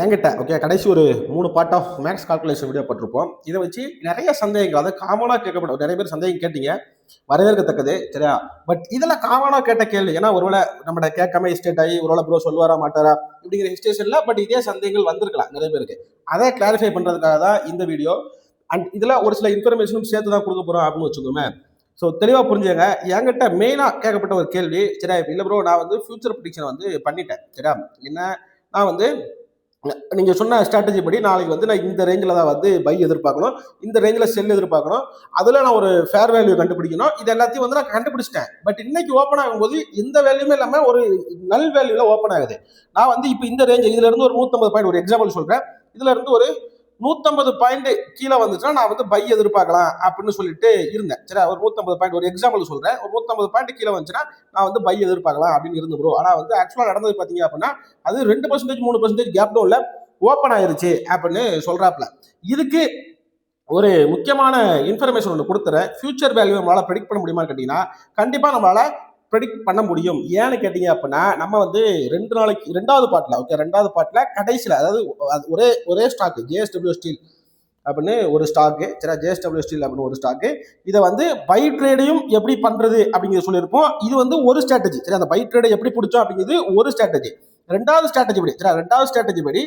என்கிட்ட ஓகே கடைசி ஒரு 3 part of max calculation video போட்டிருப்போம். இதை வச்சு நிறைய சந்தேகங்கள், அதாவது காமனாக கேட்கப்படும் நிறைய பேர் சந்தேகம் கேட்டீங்க, வரவேற்கத்தக்கது சரியா. பட் இதில் காமனாக கேட்ட கேள்வி, ஏன்னா ஒருவேளை நம்ம கேட்காம எஸ்டேட் ஆகி ஒருவேளை ப்ரோ சொல்வாரா மாட்டாரா இப்படிங்கிற ஹிஸ்டேஷன்ல பட் இதே சந்தேகங்கள் வந்திருக்கலாம் நிறைய பேருக்கு. அதை கிளாரிஃபை பண்றதுக்காக தான் இந்த வீடியோ. அண்ட் இதில் ஒரு சில இன்ஃபர்மேஷனும் சேர்த்து தான் கொடுக்க போறோம் அப்படின்னு வச்சுக்கோமே. ஸோ தெளிவாக புரிஞ்சுங்க. என்கிட்ட மெயினாக கேட்கப்பட்ட ஒரு கேள்வி, சரியா இல்லை ப்ரோ நான் வந்து ஃபியூச்சர் ப்ரிடிக்ஷன் வந்து பண்ணிட்டேன் சரியா. என்ன நான் வந்து நீங்கள் சொன்ன ஸ்ட்ராட்டஜி படி நாளைக்கு வந்து நான் இந்த ரேஞ்சில் தான் வந்து பை எதிர்பார்க்கணும், இந்த ரேஞ்சில் செல் எதிர்பார்க்கணும், அதில் நான் ஒரு ஃபேர் வேல்யூ கண்டுபிடிக்கணும். இது எல்லாத்தையும் வந்து நான் கண்டுபிடிச்சிட்டேன். பட் இன்னைக்கு ஓப்பன் ஆகும்போது எந்த வேல்யூமே இல்லாமல் ஒரு நல் வேல்யூவில் ஓப்பன் ஆகுது. நான் வந்து இப்போ இந்த ரேஞ்ச் இதுல இருந்து ஒரு 150 பாயிண்ட், ஒரு எக்ஸாம்பிள் சொல்கிறேன், இதுல இருந்து ஒரு 150 பாயிண்ட் கீழே வந்துச்சுன்னா நான் வந்து பை எதிர்பார்க்கலாம் அப்படின்னு சொல்லிட்டு இருந்தேன் சரி. ஒரு 150 பாயிண்ட், ஒரு எக்ஸாம்பிள் சொல்றேன், ஒரு 150 பாயிண்ட் கீழே வந்துச்சுன்னா நான் வந்து பை எதிர்பார்க்கலாம் அப்படின்னு இருந்து ப்ரோ. ஆனால் வந்து ஆக்சுவலாக நடந்தது பார்த்தீங்க அப்படின்னா அது 2% 3% கேப் டவுன்ல ஓப்பன் ஆயிருச்சு அப்படின்னு சொல்றாப்ல. இதுக்கு ஒரு முக்கியமான இன்ஃபர்மேஷன் ஒன்று கொடுத்துறேன். ஃபியூச்சர் வேல்யூ நம்மளால ப்ரெடிக்ட் பண்ண முடியுமான்னு கேட்டீங்கன்னா கண்டிப்பா நம்மளால ப்ரெடிக்ட் பண்ண முடியும். ஏன்னு கேட்டீங்க அப்படின்னா நம்ம வந்து 2 நாளைக்கு ரெண்டாவது பார்ட்ல கடைசியில், அதாவது ஒரே ஸ்டாக் ஜேஎஸ்டபிள்யூ ஸ்டீல் அப்படின்னு ஒரு ஸ்டாக்கு சரி, ஜேஎஸ்டபிள்யூ ஸ்டீல் அப்படின்னு ஒரு ஸ்டாக்கு, இதை வந்து பை ட்ரேடையும் எப்படி பண்றது அப்படிங்கிறது சொல்லியிருப்போம். இது வந்து ஒரு ஸ்ட்ராட்டஜி சரி. அந்த பை ட்ரேடை எப்படி பிடிச்சோம் அப்படிங்கிறது ஒரு ஸ்ட்ராட்டஜி. ரெண்டாவது ஸ்ட்ராட்டஜி படி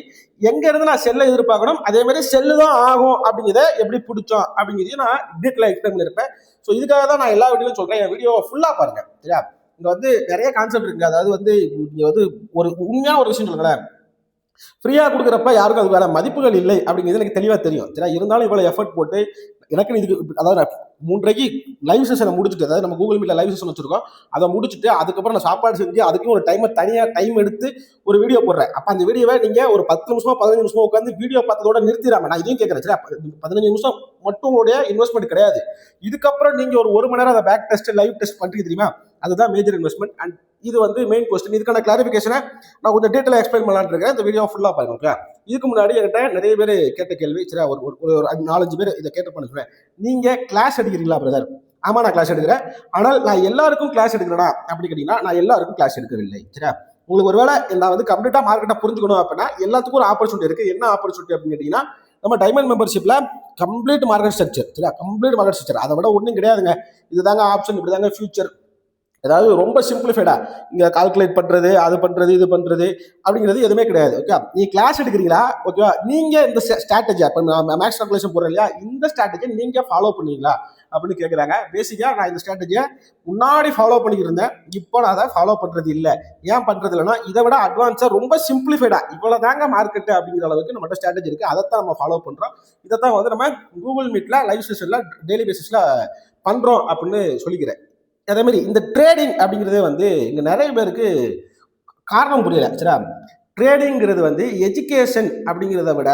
எங்க இருந்து நான் செல்ல எதிர்பார்க்கணும், அதே மாதிரி செல்லு தான் ஆகும் அப்படிங்கிறத எப்படி பிடிச்சோம் அப்படிங்கிறதையும் நான் டீட்டெயிலாக எக்ஸ்பிளைன் பண்ணியிருப்பேன். ஸோ இதுக்காக தான் நான் எல்லா வீடியோவும் சொல்றேன். என் வீடியோ ஃபுல்லா பாருங்க சரியா. இங்க வந்து நிறைய கான்செப்ட் இருக்கு. அதாவது வந்து இங்க வந்து ஒரு உண்மையான ஒரு விஷயம் சொல்லுங்களேன், ஃப்ரீயா கொடுக்குறப்ப யாருக்கும் அது வேற மதிப்புகள் இல்லை அப்படிங்கிறது எனக்கு தெளிவா தெரியும் சரியா. இருந்தாலும் இவ்வளவு எஃபர்ட் போட்டு எனக்கு இதுக்கு, அதாவது 3:30 லைவ் செஷனை முடிச்சுட்டு, அதாவது நம்ம கூகுள் மீட்ல லைவ் செஷன் வச்சிருக்கோம், அதை முடிச்சுட்டு அதுக்கப்புறம் நான் சாப்பாடு செஞ்சு அதுக்கும் ஒரு டைம் எடுத்து ஒரு வீடியோ போடுறேன். அப்ப அந்த வீடியோவை நீங்க ஒரு 10 நிமிஷமோ 15 நிமிஷமோ உட்காந்து வீடியோ பார்த்ததோட நிறுத்திடாம, நான் இதையும் கேட்கறேன் சரியா, 15 நிமிஷம் மட்டும் உடைய இன்வெஸ்ட்மெண்ட் கிடையாது. இதுக்கப்புறம் நீங்க ஒரு மணி நேரம் அதை பேக் டெஸ்ட் லைவ் டெஸ்ட் பண்றீங்க தெரியுமா, அதுதான் மேஜர் இன்வெஸ்ட்மெண்ட். அண்ட் இது வந்து மெயின் கொஸ்டின். இதுக்கான கிளாரிஃபிகேஷனை நான் கொஞ்சம் டீட்டெயிலாக எக்ஸ்பிளைன் பண்ணலான்னு இருக்கேன். இந்த வீடியோ ஃபுல்லாக பாருங்க ஓகே. இதுக்கு முன்னாடி என்கிட்ட நிறைய பேர் கேட்ட கேள்வி சரியா, ஒரு 4-5 பேர் இதை கேட்ட பண்ண சொல்றேன். நீங்க கிளாஸ் எடுக்கிறீங்களா பிரதர்? ஆமா நான் கிளாஸ் எடுக்கிறேன். ஆனால் நான் எல்லாருக்கும் கிளாஸ் எடுக்கிறேனா அப்படி கேட்டீங்கன்னா நான் எல்லாருக்கும் கிளாஸ் எடுக்கவில்லை சரியா. உங்களுக்கு ஒருவேளை நான் வந்து கம்ப்ளீட்டா மார்க்கெட்டை புரிஞ்சுக்கணும் அப்படின்னா எல்லாத்துக்கும் ஒரு ஆப்பர்ச்சுனிட்டி இருக்கு. என்ன ஆப்பர்ச்சுனிட்டி அப்படின்னு கேட்டீங்கன்னா நம்ம டைமண்ட் மெம்பர்ஷிப்ல கம்ப்ளீட் மார்க்கெட் ஸ்ட்ரக்சர் சரியா, கம்ப்ளீட் மார்க்கெட் ஸ்ட்ரக்சர், அதை விட ஒன்றும் கிடையாதுங்க. இதுதாங்க ஆப்ஷன், இப்படிதாங்க ஃபியூச்சர். அதாவது ரொம்ப சிம்பிளிஃபைடா இங்க கால்குலேட் பண்றது, அது பண்றது, இது பண்றது அப்படிங்கிறது எதுவுமே கிடையாது ஓகே. நீ கிளாஸ் எடுக்கிறீங்களா ஓகேவா, நீங்க இந்த ஸ்ட்ராட்டஜி மேக்ஸ் கால்குலேஷன் போடுறேன் இல்லையா, இந்த ஸ்ட்ராட்டஜி நீங்க ஃபாலோ பண்ணீங்களா அப்படின்னு கேட்குறாங்க. பேசிக்கா நான் இந்த ஸ்ட்ராட்டஜியை முன்னாடி ஃபாலோ பண்ணிக்கிட்டு இருந்தேன், இப்போ நான் அதை ஃபாலோ பண்றது இல்லை. ஏன் பண்றது இல்லைன்னா இதை விட அட்வான்ஸா ரொம்ப சிம்பிளிஃபைடா இவ்வளவு தாங்க மார்க்கெட் அப்படிங்கிற அளவுக்கு நம்மகிட்ட ஸ்ட்ராட்டஜி இருக்கு. அதைத்தான் நம்ம ஃபாலோ பண்றோம். இதைத்தான் வந்து நம்ம கூகுள் மீட்ல லைவ் செஷன்ல டெய்லி பேசிஸ்ல பண்றோம் அப்படின்னு சொல்லிக்கிறேன். அதே மாதிரி இந்த ட்ரேடிங் அப்படிங்கிறதே வந்து இங்க நிறைய பேருக்கு காரணம் புரியல சரியா. ட்ரேடிங்கிறது வந்து எஜுகேஷன் அப்படிங்கிறத விட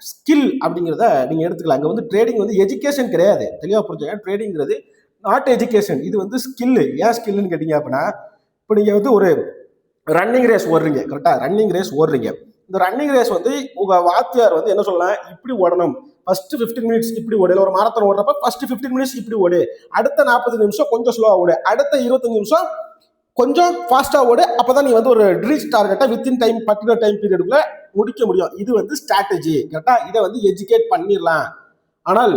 ஸ்கில் அப்படிங்கிறத நீங்க எடுத்துக்கலாம். இங்க வந்து ட்ரேடிங் வந்து எஜுகேஷன் கிடையாது, தெளிவா புரிஞ்சுங்க. ட்ரேடிங்கிறது நாட் எஜுகேஷன், இது வந்து ஸ்கில். ஏன் ஸ்கில்னு கேட்டீங்க அப்படின்னா, இப்போ நீங்க வந்து ஒரு ரன்னிங் ரேஸ் ஓடுறீங்க கரெக்டா, ரன்னிங் ரேஸ் ஓடுறீங்க. இந்த ரன்னிங் ரேஸ் வந்து உங்க வாத்தியார் வந்து என்ன சொல்லலாம், இப்படி ஓடணும், ஃபர்ஸ்ட் 15 மினிட்ஸ் இப்படி ஓடு. ஒரு மாரத்தான் ஓடுறப்ப ஃபர்ஸ்ட் 15 மினிட்ஸ் இப்படி ஓடு, அடுத்த 40 நிமிஷம் கொஞ்சம் ஸ்லோவா ஓடு, அடுத்த 25 நிமிஷம் கொஞ்சம் ஃபாஸ்டா ஓடு. அப்பதான் நீ வந்து ஒரு ரீச் டார்கெட்டை வித்தின் டைம் பர்டிகுலர் டைம் பீரியடுக்குள்ள முடிக்க முடியும். இது வந்து ஸ்ட்ராட்டஜி கரெக்டா. இதை வந்து எஜுகேட் பண்ணிடலாம். ஆனால்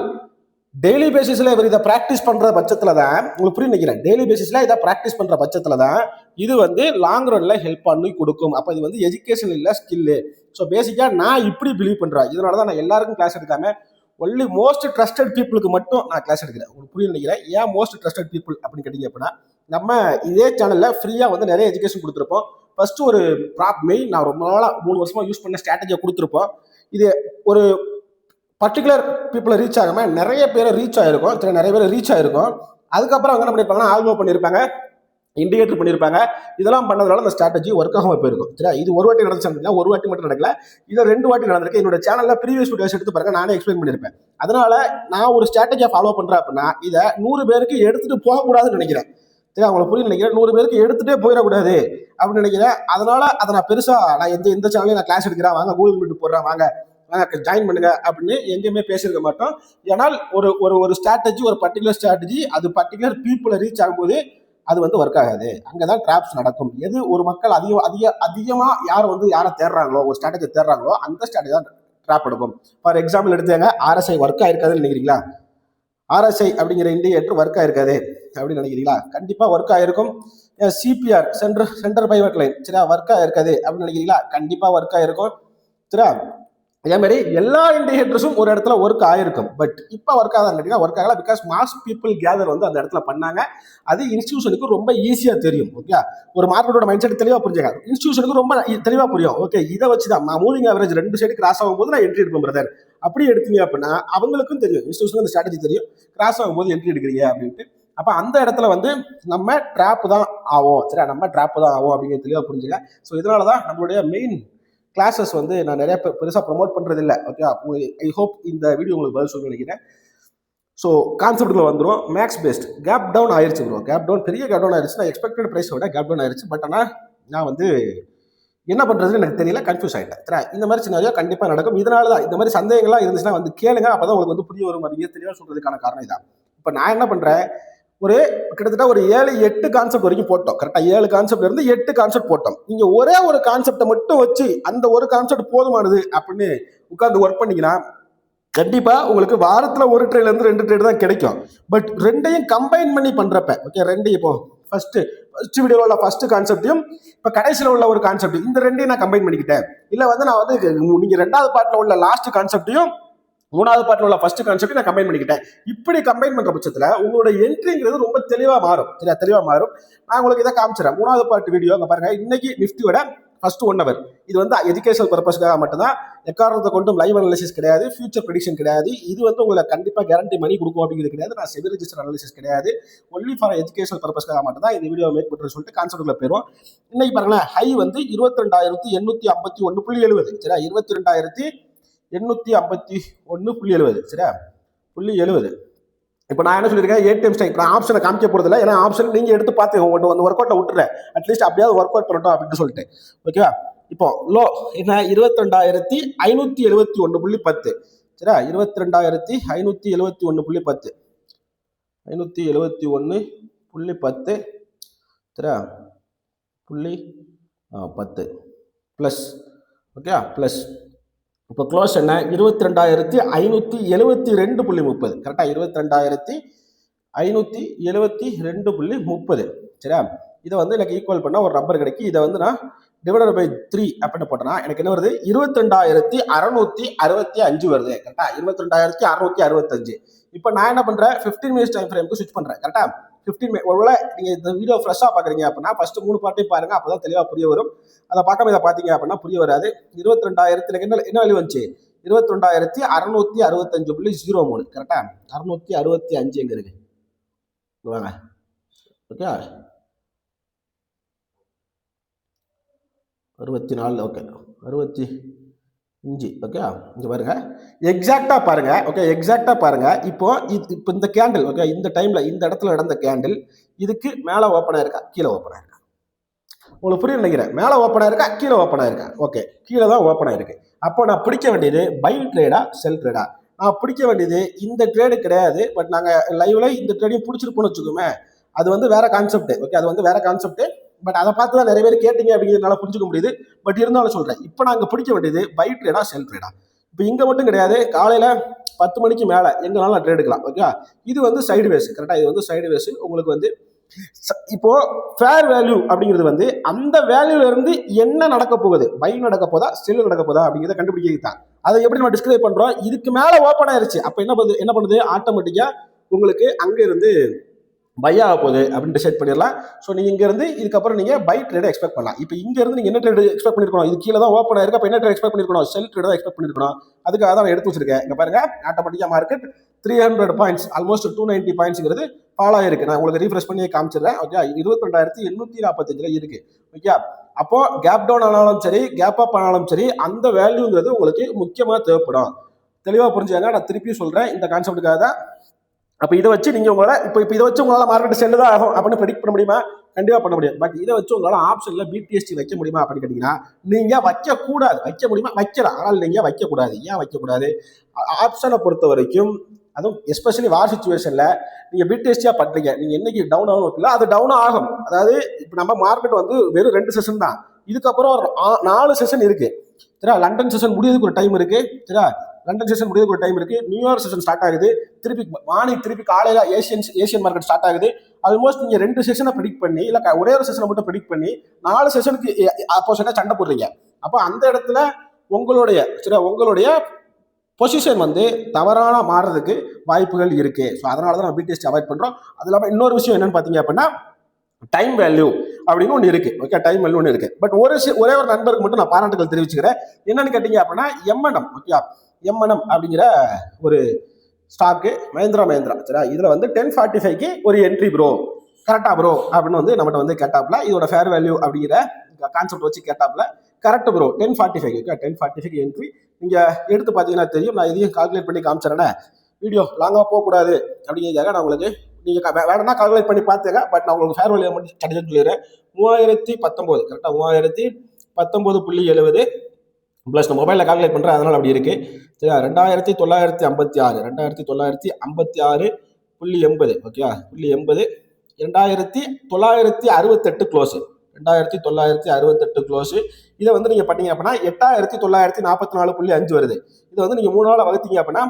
டெய்லி பேசிஸ்ல இவர் இதை பிராக்டிஸ் பண்ற பட்சத்துல தான் உங்களுக்கு புரிய நினைக்கிறேன். டெய்லி பேசிஸ்ல இதை பிராக்டிஸ் பண்ற பட்சத்துல தான் இது வந்து லாங் ரன்ல ஹெல்ப் பண்ணி கொடுக்கும். அப்ப இது வந்து எஜுகேஷன் இல்ல ஸ்கில். ஸோ பேசிக்கா நான் இப்படி பிலீவ் பண்றேன். இதனாலதான் நான் எல்லாருக்கும் கிளாஸ் எடுக்காம ஒன்லி மோஸ்ட் ட்ரஸ்டட் பீப்புளுக்கு மட்டும் நான் கிளாஸ் எடுக்கிறேன். உங்களுக்கு புரிய நினைக்கிறேன். ஏன் மோஸ்ட் ட்ரஸ்டட் பீப்புள் அப்படின்னு கேட்டீங்க அப்படின்னா, நம்ம இதே சேனல்ல ஃப்ரீயா வந்து நிறைய எஜுகேஷன் கொடுத்துருப்போம். ஃபர்ஸ்ட் ஒரு மெயின் நான் ரொம்ப நாளா 3 வருஷமா யூஸ் பண்ண ஸ்ட்ராட்டஜியை கொடுத்துருப்போம். இது ஒரு பர்டிகுலர் பீப்புளை ரீச் ஆகாம நிறைய பேரை ரீச் ஆயிருக்கும், நிறைய பேர் ரீச் ஆயிருக்கும். அதுக்கப்புறம் அவங்க என்ன பண்ணிருப்பாங்கன்னா ஆல்போ பண்ணியிருப்பாங்க, இண்டிகேட்டர் பண்ணியிருப்பாங்க. இதெல்லாம் பண்ணதுனால அந்த ஸ்ட்ராட்டஜி ஒர்க் ஆகாம போயிருக்கும் சரியா. இது ஒரு வாட்டி நடந்துச்சு, ஒரு வாட்டி மட்டும் நடக்கல, இதை 2 வாட்டி நடந்திருக்கு. என்னோட சேனல்ல ப்ரீவியஸ் வீடியோஸ் எடுத்து பாருங்க, நானே எக்ஸ்பிளைன் பண்ணியிருப்பேன். அதனால நான் ஒரு ஸ்ட்ராட்டஜியை ஃபாலோ பண்றேன் அப்படின்னா இதை 100 பேருக்கு எடுத்துட்டு போகக்கூடாதுன்னு நினைக்கிறேன் சரியா. அவங்களை புரிய நினைக்கிறேன். 100 பேருக்கு எடுத்துட்டே போயிடக்கூடாது அப்படின்னு நினைக்கிறேன். அதனால அதை நான் பெருசா நான் எந்த சேனலையும் நான் கிளாஸ் எடுக்கிறேன், வாங்க கூகுள் மீட் போடுறேன், வாங்க ஜாயின் பண்ணுங்க அப்படின்னு எங்கேயுமே பேசியிருக்க மாட்டோம். ஏன்னால் ஒரு ஸ்ட்ராட்டஜி, ஒரு பர்டிகுலர் ஸ்ட்ராட்டஜி அது பர்டிகுலர் பீப்புளை ரீச் ஆகும்போது 100 பேருக்கு எடுத்துட்டு போயிடக்கூடாது. 100 பேருக்கு எடுத்துட்டு போயிடக்கூடாது அப்படின்னு நினைக்கிறேன். அதனால அதை நான் பெருசா நான் எந்த சேனலையும் நான் கிளாஸ் எடுக்கிறேன், வாங்க கூகுள் மீட் போடுறேன், வாங்க ஜாயின் பண்ணுங்க அப்படின்னு எங்கேயுமே பேசியிருக்க மாட்டோம். ஏனால் ஒரு ஸ்ட்ராட்டஜி, ஒரு பர்டிகுலர் ஸ்ட்ராட்டஜி அது பர்டிகுலர் பீப்புளை ரீச் ஆகும்போது அது வந்து ஒர்க் ஆகாது. அங்கதான் டிராப்ஸ் நடக்கும். எது ஒரு மக்கள் அதிகமா யார் வந்து யாரை தேடுறாங்களோ, ஒரு ஸ்ட்ராட்டஜி தேடுறாங்களோ அந்த ஸ்ட்ராட்டஜி தான் ட்ராப் எடுக்கும். ஃபார் எக்ஸாம்பிள் எடுத்தாங்க, RSI ஒர்க் ஆயிருக்காதுன்னு நினைக்கிறீங்களா? RSI அப்படிங்கிற இண்டிகேட்டர் ஒர்க் ஆயிருக்காது அப்படின்னு நினைக்கிறீங்களா? கண்டிப்பா ஒர்க் ஆயிருக்கும். CPR சென்டர் பைவட் லைன் சரியா ஒர்க் ஆயிருக்காது அப்படின்னு நினைக்கிறீங்களா? கண்டிப்பா ஒர்க் ஆயிருக்கும் சரியா. அதே மாதிரி எல்லா இண்டிகேட்டர்ஸும் ஒரு இடத்துல ஒர்க் ஆயிருக்கும். பட் இப்போ ஒர்க் ஆகாதுன்னு கேட்டீங்கன்னா ஒர்க் ஆகல. பிகாஸ் மாஸ் பீப்புள் கேதர் வந்து அந்த இடத்துல பண்ணாங்க. அது இன்ஸ்டிடியூஷனுக்கு ரொம்ப ஈஸியா தெரியும். ஓகே, ஒரு மார்க்கெட்டோட மைண்ட் செட் தெளிவா புரிஞ்சுங்க. இன்ஸ்டிடியூஷனுக்கு ரொம்ப தெளிவா புரியும். ஓகே, இதை வச்சு தான் மூவிங் ஆவரேஜ் 2 சைடு கிராஸ் ஆகும்போது நான் என்ட்ரி எடுப்பேன் பிரதர். அப்படி எடுத்தீங்க அப்படின்னா அவங்களுக்கும் தெரியும், இன்ஸ்டிடியூஷன் அந்த ஸ்ட்ராட்டஜி தெரியும், கிராஸ் ஆகும்போது என்ட்ரி எடுக்கிறீங்க அப்படின்ட்டு. அப்ப அந்த இடத்துல வந்து நம்ம ட்ராப் தான் ஆகும் சரியா, நம்ம ட்ராப் தான் ஆகும் அப்படிங்கிறது தெளிவா புரிஞ்சுங்க. ஸோ இதனாலதான் நம்மளுடைய மெயின் கிளாஸஸ் வந்து நான் நிறைய பெருசாக ப்ரொமோட் பண்ணுறது இல்லை. ஓகே, ஐ ஹோப் இந்த வீடியோ உங்களுக்கு பதில் சொல்ல நினைக்கிறேன். ஸோ கான்செப்ட்ல வந்துடும். மேக்ஸ் பேஸ்ட் கேப் டவுன் ஆயிடுச்சு ப்ரோ. கேப் டவுன் பெரிய கேப் டவுன் ஆயிடுச்சு. நான் எக்ஸ்பெக்டட் ப்ரைஸ் விட கேப் டவுன் ஆயிடுச்சு. பட் ஆனால் நான் வந்து என்ன பண்ணுறதுன்னு எனக்கு தெரியல, கன்ஃபியூஸ் ஆகிட்டேன். இந்த மாதிரி சின்ன கண்டிப்பாக நடக்கும். இதனால தான் இந்த மாதிரி சந்தேகங்கள்லாம் இருந்துச்சுன்னா வந்து கேளுங்க. அப்போ தான் உங்களுக்கு வந்து புரிய வரும். மாதிரி தெளிவாக சொல்கிறதுக்கான காரணம் இதான். இப்போ நான் என்ன பண்ணுறேன், ஒரு கிட்டத்தட்ட ஒரு 7-8 கான்செப்ட் வரைக்கும் போட்டோம். கரெக்டா 7 கான்செப்ட் இருந்து 8 கான்செப்ட் போட்டோம். நீங்க ஒரே ஒரு கான்செப்டை மட்டும் வச்சு அந்த ஒரு கான்செப்ட் போதுமானது அப்படின்னு உட்கார்ந்து ஒர்க் பண்ணீங்கன்னா கண்டிப்பா உங்களுக்கு வாரத்துல ஒரு ட்ரேட்ல இருந்து 2 ட்ரேட் தான் கிடைக்கும். பட் ரெண்டையும் கம்பைன் பண்ணி பண்றப்ப ஓகே, ரெண்டையும் இப்போ ஃபர்ஸ்ட் வீடியோல உள்ள ஃபர்ஸ்ட் கான்செப்டையும் இப்ப கடைசியில உள்ள ஒரு கான்செப்ட், இந்த ரெண்டையும் நான் கம்பைன் பண்ணிக்கிட்டேன். இல்ல வந்து நான் வந்து நீங்க 2வது பார்ட்ல உள்ள லாஸ்ட் கான்செப்டையும் 3வது பார்ட்ல உள்ள ஃபர்ஸ்ட் கான்செப்ட் நான் கம்பைன் பண்ணிக்கிட்டேன். இப்படி கம்பைன் பண்ற பட்சத்துல உங்களோட என்ட்ரிங்கிறது ரொம்ப தெளிவா மாறும் சரியா, தெளிவா மாறும். நான் உங்களுக்கு இதை காமிச்சிடறேன். 3வது பார்ட் வீடியோ அங்க பாருங்க. இன்னைக்கு நிஃப்டியோட ஃபர்ஸ்ட் 1 ஹவர் இது வந்து எஜுகேஷனல் பர்பஸ்க்காக மட்டும்தான். எக்காரணத்தை கொண்டும் லைவ் அனாலிசிஸ் கிடையாது, ஃபியூச்சர் ப்ரெடிக்ஷன் கிடையாது. இது வந்து உங்களை கண்டிப்பா கேரண்டி மணி கொடுக்கும் அப்படிங்கிறது கிடையாது. நான் செபி ரெஜிஸ்டர் அனாலிசிஸ் கிடையாது. ஒன்லி ஃபார் எஜுகேஷனல் பர்பஸ்க்காக மட்டும் தான் இந்த வீடியோ மேக் பண்ணுறேன்னு சொல்லிட்டு கான்செப்ட்ல போயிடும். இன்னைக்கு பாருங்களேன், ஹை வந்து 22,851.70 சரியா, 22,851.70 சரியா, 0.70. இப்போ நான் என்ன சொல்லியிருக்கேன், ஏடிஎம் ஸ்ட்ரைக் நான் ஆப்ஷனை காமிக்க போறது இல்லை. ஏன்னா ஆப்ஷன் நீங்க எடுத்து பார்த்து உங்கள்கிட்ட வந்து ஒர்க் அவுட்ல விட்டுறேன். அட்லீஸ்ட் அப்படியாவது ஒர்க் அவுட் பண்ணட்டும் அப்படின்னு சொல்லிட்டு. ஓகேவா, இப்போ லோ என்ன 22,571.10 சரியா, 22,571.10 571.10 சரியா, 0.10 பிளஸ். Okay plus. இப்போ க்ளோஸ் என்ன 22,572.30 கரெக்டா, 22,572.30 சரியா. இதை வந்து எனக்கு ஈக்குவல் பண்ணா ஒரு நம்பர் கிடைக்கும். இதை வந்து நான் டிவைடட் பை 3 அப்படின்னு போட்டேன்னா எனக்கு என்ன வருது, 22,665 வருது. கரெக்டா, 22,665. இப்போ நான் என்ன பண்றேன், 15 மினிட்ஸ் டைம் ஃப்ரேமுக்கு ஸ்விட்ச் பண்றேன். கரெக்டா, 15 ஒருவேளை நீங்க இந்த வீடியோ ஃப்ரெஷ்ஷா பாக்குறீங்க அப்படின்னா ஃபர்ஸ்ட் 3 பார்ட்டையும் பாருங்க, அப்பதான் தெளிவா புரிய வரும். அதை பார்க்காம இதை பாத்தீங்க அப்படின்னா புரிய வராது. 22,000 என்ன வேல்யூ வந்துச்சு, 22,665.03 கரெக்டா. 665 எங்க இருக்கு வாங்க. Okay 64 okay 65 okay. இங்க பாருங்க, எக்ஸாக்டா பாருங்க. ஓகே எக்ஸாக்டா பாருங்க. இப்போ இந்த கேண்டில் ஓகே, இந்த டைம்ல இந்த இடத்துல நடந்த கேண்டில் இதுக்கு மேல ஓப்பன் ஆயிருக்கா, கீழே ஓப்பன் ஆயிருக்கா, உங்களுக்கு புரிய நினைக்கிறேன். மேல ஓப்பன் ஆயிருக்கா, கீழே ஓப்பன் ஆயிருக்கா, ஓகே கீழே தான் ஓப்பன் ஆயிருக்கு. அப்போ நான் பிடிக்க வேண்டியது பை ட்ரேடா செல் ட்ரேடா. நான் பிடிக்க வேண்டியது இந்த ட்ரேடு கிடையாது. பட் நாங்க லைவ்ல இந்த ட்ரேடையும் பிடிச்சிருப்போம்னு வச்சுக்கோமே, அது வந்து வேற கான்செப்ட். ஓகே, அது வந்து வேற கான்செப்ட். பட் அதை பார்த்து தான் நிறைய பேர் கேட்டீங்க அப்படிங்கிறதுனால புரிஞ்சுக்க முடியுது. பட் இருந்தாலும் சொல்றேன், இப்போ நாங்க பிடிக்க வேண்டியது பை ட்ரேடா செல் ட்ரேடா. இப்போ இங்க மட்டும் கிடையாது, காலையில 10 மணிக்கு மேல எங்கனாலும் நான் ட்ரேட் எடுக்கலாம். ஓகே, இது வந்து சைடு வேஸ் கரெக்டா, இது வந்து சைடு வேஸ். உங்களுக்கு வந்து இப்போ ஃபேர் வேல்யூ அப்படிங்கிறது வந்து அந்த வேல்யூல இருந்து என்ன நடக்க போகுது, பை நடக்க போதா செல் நடக்க போதா அப்படிங்கிறத கண்டுபிடிக்கிறது தான். அதை எப்படி நம்ம டிஸ்கிரைப் பண்றோம், இதுக்கு மேல ஓப்பன் ஆயிருச்சு அப்ப என்ன பண்ணுது ஆட்டோமேட்டிக்கா உங்களுக்கு அங்க இருந்து பை ஆக போகுது அப்படின்னு டிசைட் பண்ணிடலாம். ஸோ நீங்க இங்க இருந்து இதுக்கப்புறம் நீங்க பை ட்ரேட் எக்ஸ்பெக்ட் பண்ணலாம். இப்போ இங்க இருந்து நீங்க என்ன ட்ரேட் எக்ஸ்பெக்ட் பண்ணிருக்கணும், இது கீழே தான் ஓப்பன் ஆயிருக்கு. அப்ப என்ன ட்ரேட் எக்ஸ்பெக்ட் பண்ணிருக்கணும், செல் ட்ரேட் தான் எக்ஸ்பெக்ட் பண்ணிருக்கணும். அதுக்காக தான் நான் எடுத்து வச்சிருக்கேன். இங்க பாருங்க, ஆட்டோமேட்டிக்கா மார்க்கெட் 300 பாயிண்ட்ஸ் ஆல்மோஸ்ட் 290 பாயிண்ட்ஸ்ங்கிறது ஃபாலோ ஆயிருக்கு. நான் உங்களுக்கு ரீஃப்ரெஷ் பண்ணி காமிச்சிடுறேன். ஓகே, 22,845 இருக்கு. ஓகே, அப்போ கேப் டவுன் ஆனாலும் சரி கேப் அப் ஆனாலும் சரி அந்த வேல்யூங்கிறது உங்களுக்கு முக்கியமா தேவைப்படும். தெளிவா புரிஞ்சுங்க. நான் திருப்பி சொல்றேன் இந்த கான்செப்டுக்காக தான். அப்ப இதை வச்சு நீங்க உங்களால இப்போ இதை வச்சு உங்களால மார்க்கெட் செல்லு தான் ஆகும் அப்படின்னு ப்ரெடிக்ட் பண்ண முடியுமா, கண்டிப்பா பண்ண முடியும். பட் இதை வச்சு உங்களால ஆப்ஷன்ல BTST வைக்க முடியுமா அப்படின்னு கேட்டீங்கன்னா நீங்க வைக்க கூடாது. வைக்க முடியுமா, வைக்கலாம், ஆனால் நீங்க வைக்க கூடாது. ஏன் வைக்க கூடாது, ஆப்ஷனை பொறுத்த வரைக்கும் அதுவும் எஸ்பெஷலி வார் சுச்சுவேஷன்ல நீங்க பிடிஎஸ்டியா பண்றீங்க, நீங்க என்னைக்கு டவுன் ஆகும் இல்லை, அது டவுன் ஆகும். அதாவது இப்போ நம்ம மார்க்கெட் வந்து வெறும் 2 செஷன் தான், இதுக்கப்புறம் 4 செஷன் இருக்கு சரியா. லண்டன் செஷன் முடியறதுக்கு ஒரு டைம் இருக்கு சரியா. லண்டன் செஷன் முடியறதுக்கு ஒரு டைம் இருக்கு. நியூயார்க் செஷன் ஸ்டார்ட் ஆகுது, திருப்பி மார்னிங் திருப்பி காலையில ஏசியன் மார்க்கெட் ஸ்டார்ட் ஆகுது. ஆல்மோஸ்ட் நீங்க 2 செஷனை ப்ரெடிக்ட் பண்ணி இல்ல ஒரே ஒரு செஷனை மட்டும் ப்ரெடிக்ட் பண்ணி 4 செஷனுக்கு ஆப்போசிட்டா சண்டை போடுறீங்க. அப்போ அந்த இடத்துல உங்களுடைய பொசிஷன் வந்து தவறான மாறுறதுக்கு வாய்ப்புகள் இருக்கு. ஸோ அதனால தான் நம்ம பிடிஎஸ்டி அவாய்ட் பண்றோம். அது இல்லாமல் இன்னொரு விஷயம் என்னன்னு பார்த்தீங்க அப்படின்னா டைம் வேல்யூ அப்படின்னு ஒன்று இருக்கு. ஓகே, டைம் வேல்யூ ஒன்று இருக்கு. பட் ஒரே ஒரு நண்பருக்கு மட்டும் நான் பாராட்டுகள் தெரிவிச்சுக்கிறேன். என்னன்னு கேட்டீங்க அப்படின்னா எம்என்எம். ஓகே, எம்என்எம் அப்படிங்கிற ஒரு ஸ்டாக்கு மஹிந்திரா சரியா. இதுல வந்து 1045க்கு ஒரு என்ட்ரி ப்ரோ, கரெக்டா ப்ரோ அப்படின்னு வந்து நம்மகிட்ட வந்து கேட்டாப்ல, இதோட ஃபேர் வேல்யூ அப்படிங்கிற கான்செப்ட் வச்சு கேட்டாப்ல. Correct bro, 1045 okay, 1045 entry. நீங்க எடுத்து பார்த்தீங்கன்னா தெரியும். நான் இதையும் கால்குலேட் பண்ணி காமிச்சிடறேன், வீடியோ லாங்காக போகக்கூடாது அப்படிங்கிறதுக்காக நான் உங்களுக்கு நீங்க வேணும்னா கால்குலேட் பண்ணி பார்த்துங்க. பட் நான் உங்களுக்கு ஃபேர் வேல்யூ மட்டும் கிடையாது சொல்லிடுறேன். 3019 கரெக்டா, 3019.70 ப்ளஸ் நான் மொபைலில் கால்குலேட் பண்ணுறேன், அதனால் அப்படி இருக்கு சரியா. 2956 2956.80 ஓகே, 80 2968 க்ளோஸு, 2968 க்ளோஸு. இதை வந்து நீங்கள் பண்ணீங்க அப்படின்னா 8944.5 வருது. இதை வந்து நீங்கள் 3 நாள் வகுத்தீங்க அப்படின்னா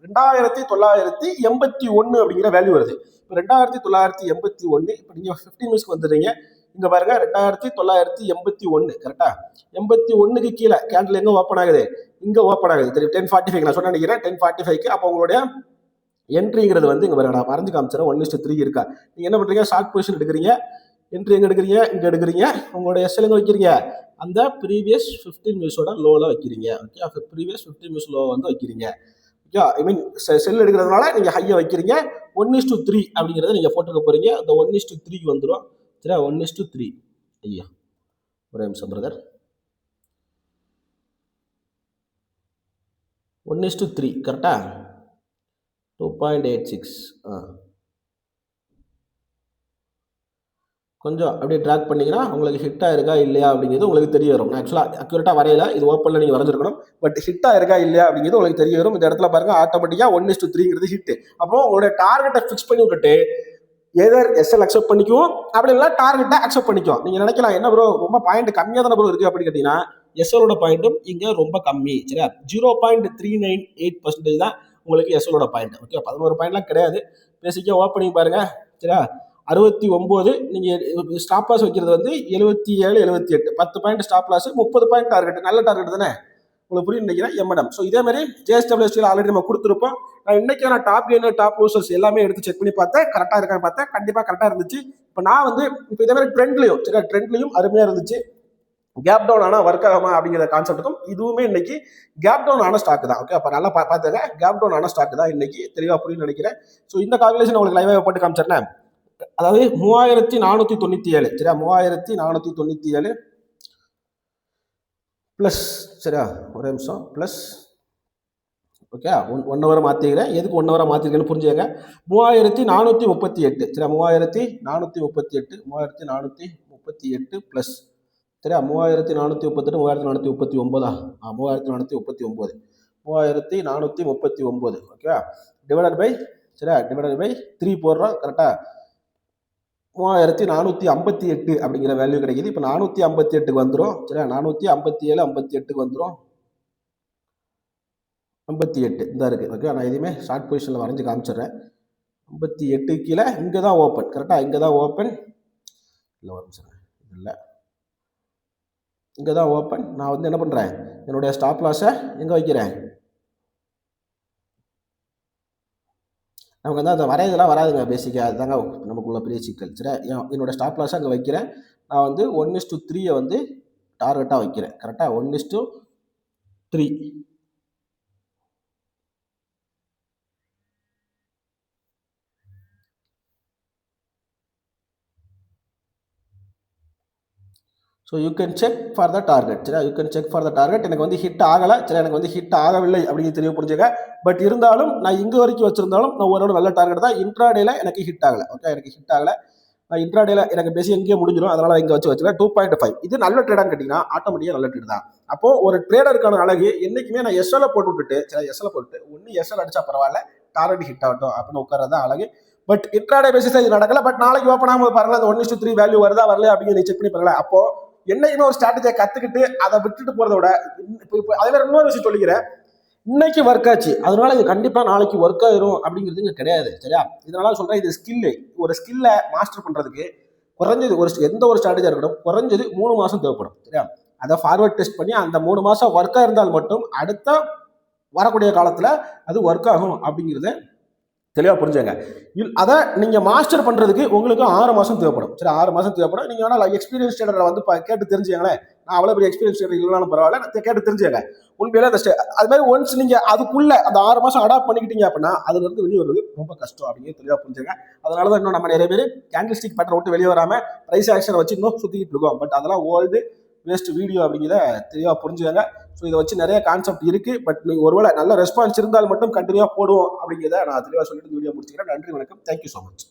2981 அப்படிங்கிற வேல்யூ வருது. இப்போ 2981, இப்போ நீங்கள் 15 மினிட்ஸ்க்கு வந்துடுறீங்க. இங்க பாருங்க 2981 கரெக்டா. 81க்கு கீழே கேண்டில் எங்க ஓப்பன் ஆகுது, இங்க ஓப்பன் ஆகுது. 1045 நான் சொன்ன நினைக்கிறேன் 1045க்கு. அப்போ உங்களுடைய என்ட்ரிங்கிறது வந்து இங்க பாருங்க, நான் வரைஞ்சு காமிச்சிடறேன். 1:3 இருக்கா. நீங்க என்ன பண்றீங்க, ஷார்ட் பொசிஷன் எடுக்கிறீங்க, என்ட்ரி எங்க எடுக்கிறீங்க, இங்க எடுக்கிறீங்க. உங்களுடைய எஸ்எல் எங்க வைக்கிறீங்க, அந்த ப்ரீவியஸ் 15 மினிட்ஸோட லோல வைக்கிறீங்க. ஓகே, ப்ரீவியஸ் 15 மினிட்ஸ் லோ வந்து வைக்கிறீங்க. ஓகே, ஐ மீன் செல் எடுக்கிறதுனால நீங்க ஹையை வைக்கிறீங்க. 1:3 அப்படிங்கிறத நீங்க போட்டுக்க போறீங்க. அந்த 1:3க்கு வந்துடும் சரியா. 1:3 ஐயா, ஒரே நிமிஷம் பிரதர். 1:3 கரெக்டா. 2.86 கொஞ்சம் அப்படியே ட்ராக் பண்ணிங்கன்னா உங்களுக்கு ஹிட் ஆயிருக்கா இல்லையா அப்படிங்கிறது உங்களுக்கு தெரிய வரும். ஆக்சுவலாக அக்யூரேட்டாக வரையில, இது ஓப்பனில் நீங்கள் வரைஞ்சிருக்கணும். பட் ஹிட் ஆயிருக்கா இல்லையா அப்படிங்கிறது உங்களுக்கு தெரிய வரும். இந்த இடத்துல பாருங்க ஆட்டோமேட்டிக்காக 1:3ங்கிறது ஹிட். அப்போ உங்களுடைய டார்கெட்டை ஃபிக்ஸ் பண்ணி விட்டுட்டு எதர் எஸ்எல் அக்செப்ட் பண்ணிக்குவோம், அப்படி இல்லை டார்கெட்டை அக்செப்ட் பண்ணிக்குவோம். நீங்கள் நினைக்கலாம் என்ன ப்ரோ ரொம்ப பாயிண்ட் கம்மியாக தானே ப்ரோ இருக்குது அப்படின்னு கேட்டிங்கன்னா, எஸ்எலோட பாயிண்ட்டும் இங்கே ரொம்ப கம்மி சரியா. 0.398% தான் உங்களுக்கு எஸ்எலோட பாயிண்ட். ஓகே, 11 பாயிண்ட்லாம் கிடையாது. பேசிக்காக ஓப்பனிங் பாருங்க சரியா. 69, நீங்கள் ஸ்டாப் லாஸ் வைக்கிறது வந்து 77 78, 10 point stop loss, 30 point target. நல்ல டார்கெட் தானே, உங்களுக்கு புரியும் நினைக்கிறேன். எம்என்எம். ஸோ இதே மாதிரி ஜேஎஸ்டபிள்யூஎஸ்டியில் ஆல்ரெடி நம்ம கொடுத்துருப்போம். நான் இன்னைக்கான டாப் கெய்னர் டாப் லூசர்ஸ் எல்லாமே எடுத்து செக் பண்ணி பார்த்தேன், கரெக்டாக இருக்கான்னு பார்த்தேன். கண்டிப்பாக கரெக்டாக இருந்துச்சு. இப்போ நான் வந்து இப்போ இதே மாதிரி ட்ரெண்ட்லையும் அருமையாக இருந்துச்சு. கேப் டவுன் ஆனால் ஒர்க் ஆகுமா அப்படிங்கிற கான்செப்ட்டுக்கும் இதுவுமே இன்னைக்கு கேப் டவுன் ஆன ஸ்டாக் தான். ஓகே, அப்போ நல்லா பார்த்துங்க, கேப் டவுன் ஆன ஸ்டாக் தான் இன்னைக்கு. தெளிவாக புரியும் நினைக்கிறேன். ஸோ இந்த கால்குலேஷன் உங்களுக்கு லைவாக போட்டு காமிச்சிருந்தேன். அதாவது 3497 சரியா, 3497 பிளஸ் சரியா. ஒரே நிமிஷம் பிளஸ். ஓகே, 1 ஹவரை மாற்றிக்கிறேன். எதுக்கு 1 ஹவரை மாற்றிருக்கேன்னு புரிஞ்சுங்க. 3438 சரியா, 3438 பிளஸ் சரியா. 3438 3439 3439 3439 ஓகே, டிவைடட் பை சரியா, டிவைடட் பை 3 போடுறோம் கரெக்டா. 3458 அப்படிங்கிற வேல்யூ கிடைக்குது. இப்போ 458க்கு வந்துடும் சரியா. 457 58க்கு வந்துடும். 58 இந்த இருக்கு. ஓகே, நான் எதுவுமே ஷார்ட் பொசிஷனில் வரைஞ்சி காமிச்சிடுறேன். 58 கீழே இங்கே தான் ஓப்பன் கரெக்டா. இங்கே தான் ஓப்பன் இல்லை, ஒரு நிமிஷம் இல்லை, இங்கே தான் ஓப்பன். நான் வந்து என்ன பண்ணுறேன், என்னுடைய ஸ்டாப் லாஸை எங்கே வைக்கிறேன், நமக்கு வந்து அந்த வரையதெல்லாம் வராதுங்க பேசிக்காக. அதுதாங்க நமக்குள்ள பெரிய சிக்கல் சரி. என்னோட ஸ்டாப் லாஸை அங்கே வைக்கிறேன். நான் வந்து 1:3 வந்து டார்கெட்டாக வைக்கிறேன் கரெக்டாக. 1:3 so you can check for the target சரியா. You can check for the target. எனக்கு வந்து ஹிட் ஆகலை சரி, எனக்கு வந்து ஹிட் ஆகவில்லை அப்படின்னு தெரிய புரிஞ்சுங்க. பட் இருந்தாலும் நான் இங்கே வரைக்கும் வச்சிருந்தாலும் நான் ஒரு நல்ல டார்கெட் தான். இன்ட்ராடேல எனக்கு ஹிட் ஆகலை. ஓகே, எனக்கு ஹிட் ஆகலை. நான் இன்ட்ராடேல எனக்கு பேசி எங்கேயே முடிஞ்சிடும், அதனால இங்கே வச்சுருக்கேன். 2.5 இது நல்ல ட்ரேடான்னு கேட்டிங்கன்னா ஆட்டோமேட்டிக்காக நல்ல ட்ரேட் தான். அப்போ ஒரு ட்ரேடருக்கான அழகு என்றைக்குமே நான் எஸ்எல்ல போட்டு விட்டுட்டு சரி, எஸ்எல்ல போட்டு ஒன்று எஸ்எல் அடிச்சா பரவாயில்ல, டார்கெட் ஹிட் ஆகட்டும் அப்படின்னு உட்காரதா அழகு. பட் இன்ட்ராடே பேசிஸ் இது நடக்கல. பட் நாளைக்கு ஓப்பன் ஆகும்போது பாருங்க அந்த 1:3 வேல்யூ வருதா வரல அப்படின்னு செக் பண்ணி பாருங்களேன். அப்போ என்னைக்குமே ஒரு ஸ்ட்ராட்டஜியை கத்துக்கிட்டு அதை விட்டுட்டு போறத விட அதே மாதிரி இன்னொரு விஷயம் சொல்லிக்கிறேன். இன்னைக்கு ஒர்க் ஆச்சு அதனால இது கண்டிப்பா நாளைக்கு ஒர்க் ஆயிரும் அப்படிங்கிறது இங்க கிடையாது. சரியா? இதனால சொல்றேன் இது ஸ்கில். ஒரு ஸ்கில்லை மாஸ்டர் பண்றதுக்கு குறைஞ்சது எந்த ஒரு ஸ்ட்ராட்டஜியா இருக்கட்டும் குறைஞ்சது 3 மாசம் தேவைப்படும். சரியா? அதை ஃபார்வர்ட் டெஸ்ட் பண்ணி அந்த 3 மாசம் ஒர்க்கா இருந்தால் மட்டும் அடுத்த வரக்கூடிய காலத்துல அது ஒர்க் ஆகும் அப்படிங்கிறத தெளிவா புரிஞ்சுங்க. அதை நீங்க மாஸ்டர் பண்றதுக்கு உங்களுக்கு 6 மாசம் தேவைப்படும். சரி, 6 மாசம் தேவைப்படும். நீங்க வேணா எக்ஸ்பீரியன்ஸ் ட்ரேடரை வந்து கேட்டு தெரிஞ்சுங்களேன். நான் அவ்வளவு பெரிய எக்ஸ்பீரியன்ஸ் ட்ரேடர் இல்லைனாலும் பரவாயில்ல, கேட்டு தெரிஞ்சுங்க. உண்மையில அது மாதிரி ஒன்ஸ் நீங்க அதுக்குள்ள அந்த 6 மாசம் அடாப்ட் பண்ணிக்கிட்டீங்க அப்படின்னா அதுல இருந்து வெளியே வருவது ரொம்ப கஷ்டம் அப்படிங்கிறது தெளிவா புரிஞ்சுங்க. அதனாலதான் இன்னும் நம்ம நிறைய பேர் கேண்டில் ஸ்டிக் பேட்டர் விட்டு வெளியே வராம பிரைஸ் ஆக்ஷனை வச்சு இன்னும் சுத்திக்கிட்டு இருக்கோம். பட் அதெல்லாம் ஓல்டு வேஸ்ட் வீடியோ அப்படிங்கிறத தெளிவாக புரிஞ்சுக்காங்க. ஸோ இதை வச்சு நிறைய கான்செப்ட் இருக்கு. பட் நீங்கள் ஒருவேளை நல்ல ரெஸ்பான்ஸ் இருந்தால் மட்டும் கண்டினியூவாக போடுவோம் அப்படிங்கிறத நான் தெளிவாக சொல்லிட்டு வீடியோ முடிச்சுக்கிறேன். நன்றி, வணக்கம், தேங்க்யூ ஸோ மச்.